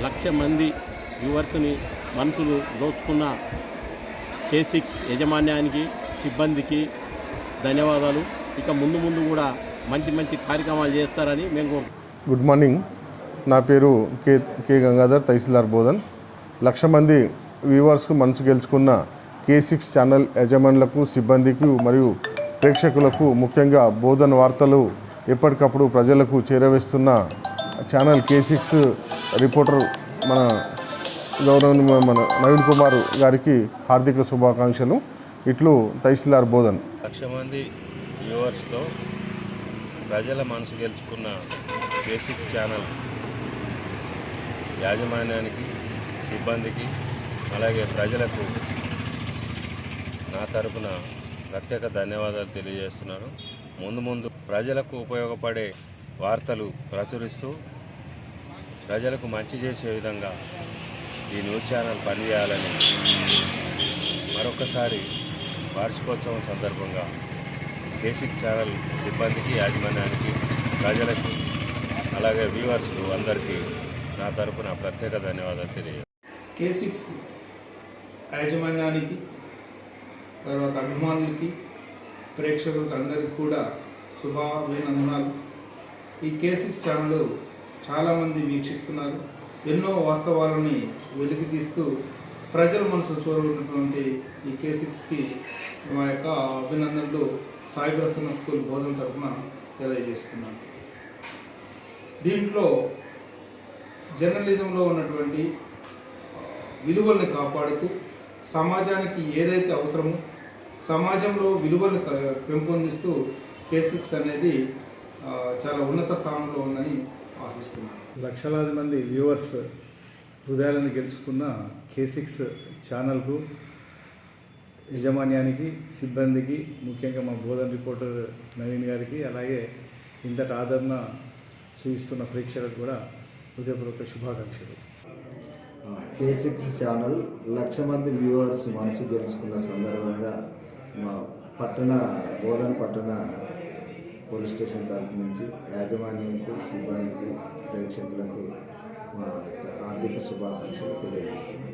1,00,000 మంది వ్యూవర్స్ని మనసులు దోచుకున్న K6 యాజమాన్యానికి సిబ్బందికి ధన్యవాదాలు. ఇక ముందు ముందు కూడా మంచి మంచి కార్యక్రమాలు చేస్తారని మేము గుడ్ మార్నింగ్. నా పేరు కే గంగాధర్, తహసీల్దార్ బోధన్. 1,00,000 మంది వ్యూవర్స్కు మనసు గెలుచుకున్న K6 ఛానల్ యజమానులకు, సిబ్బందికి మరియు ప్రేక్షకులకు, ముఖ్యంగా బోధన్ వార్తలు ఎప్పటికప్పుడు ప్రజలకు చేరవేస్తున్న ఛానల్ K6 రిపోర్టర్ మన గౌరవనీయ మన నవీన్ కుమార్ గారికి హార్దిక శుభాకాంక్షలు. ఇట్లు తహసీల్దార్ బోధన్. 1,00,000 మంది వ్యూవర్స్తో ప్రజల మనసు గెలుచుకున్న K6 ఛానల్ యాజమాన్యానికి, సిబ్బందికి, అలాగే ప్రజలకు నా తరపున ప్రత్యేక ధన్యవాదాలు తెలియజేస్తున్నాను. ముందు ప్రజలకు ఉపయోగపడే వార్తలు ప్రచురిస్తూ ప్రజలకు మంచి చేసే విధంగా ఈ న్యూస్ ఛానల్ పనిచేయాలని మరొకసారి వార్షికోత్సవం సందర్భంగా K6 ఛానల్ సిబ్బందికి, యాజమాన్యానికి, ప్రజలకు, అలాగే వ్యూవర్స్కు అందరికీ నా తరపున ప్రత్యేక ధన్యవాదాలు తెలియజేస్తాను. K6 యాజమాన్యానికి, తర్వాత అభిమానులకి, ప్రేక్షకులకు అందరికీ కూడా శుభాభినందనాలు. ఈ K6 ఛానల్ చాలామంది వీక్షిస్తున్నారు. ఎన్నో వాస్తవాలని వెలికి తీస్తూ ప్రజల మనసు చూరున్నటువంటి ఈ K6కి మా యొక్క అభినందనలు సాయి ప్రసన్న స్కూల్ బోధన తరఫున తెలియజేస్తున్నాను. దీంట్లో జర్నలిజంలో ఉన్నటువంటి విలువల్ని కాపాడుతూ సమాజానికి ఏదైతే అవసరమో సమాజంలో విలువలను పెంపొందిస్తూ K6 అనేది చాలా ఉన్నత స్థానంలో ఉందని ఆశిస్తున్నాను. లక్షలాది మంది వ్యూవర్స్ హృదయాలను గెలుచుకున్న K6 ఛానల్కు యాజమాన్యానికి, సిబ్బందికి, ముఖ్యంగా మా బోధన్ రిపోర్టర్ నవీన్ గారికి, అలాగే ఇంతటి ఆదరణ చూపిస్తున్న ప్రేక్షకులకు కూడా హృదయపూర్వక శుభాకాంక్షలు. K6 ఛానల్ 1,00,000 మంది వ్యూవర్స్ మనసు గెలుచుకున్న సందర్భంగా మా బోధన్ పట్టణ పోలీస్ స్టేషన్ తరఫు నుంచి యాజమాన్యంకు, సిబ్బందికి, ప్రేక్షకులకు మా ఆర్థిక శుభాకాంక్షలు తెలియజేస్తున్నాం.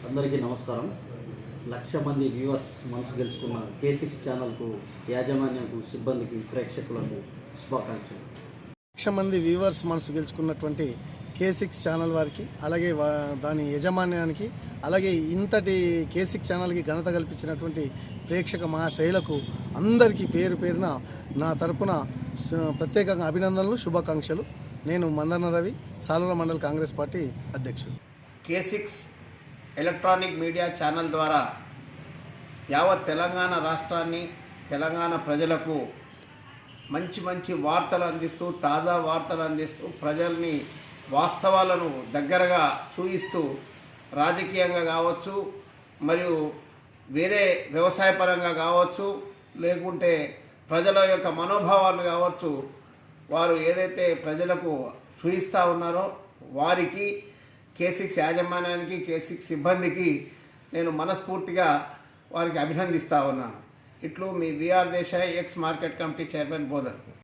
అందరికీ నమస్కారం. 1,00,000 మంది వ్యూవర్స్ మనసు గెలుచుకున్న K6 ఛానల్కు, యాజమాన్యంకు, సిబ్బందికి, ప్రేక్షకులకు శుభాకాంక్షలు. 1,00,000 మంది వ్యూవర్స్ మనసు గెలుచుకున్నటువంటి K6 ఛానల్ వారికి, అలాగే దాని యజమాన్యానికి, అలాగే ఇంతటి K6 ఛానల్కి ఘనత కల్పించినటువంటి ప్రేక్షక మహాశైలకు అందరికీ పేరు పేరున నా తరపున ప్రత్యేకంగా అభినందనలు, శుభాకాంక్షలు. నేను మందన రవి, సాలూర మండల్ కాంగ్రెస్ పార్టీ అధ్యక్షుడు. K6 ఎలక్ట్రానిక్ మీడియా ఛానల్ ద్వారా యావత్ తెలంగాణ రాష్ట్రాన్ని, తెలంగాణ ప్రజలకు మంచి మంచి వార్తలు అందిస్తూ, తాజా వార్తలు అందిస్తూ, ప్రజల్ని వాస్తవాలను దగ్గరగా చూపిస్తూ, రాజకీయంగా కావచ్చు, మరియు వేరే వ్యవసాయపరంగా కావచ్చు, లేకుంటే ప్రజల యొక్క మనోభావాలు కావచ్చు, వారు ఏదైతే ప్రజలకు చూపిస్తూ ఉన్నారో వారికి, K6 యాజమాన్యానికి, K6 సిబ్బందికి నేను మనస్ఫూర్తిగా వారికి అభినందిస్తూ ఉన్నాను. ఇట్లు మీ VR Desai, ex market committee chairman Bodhan.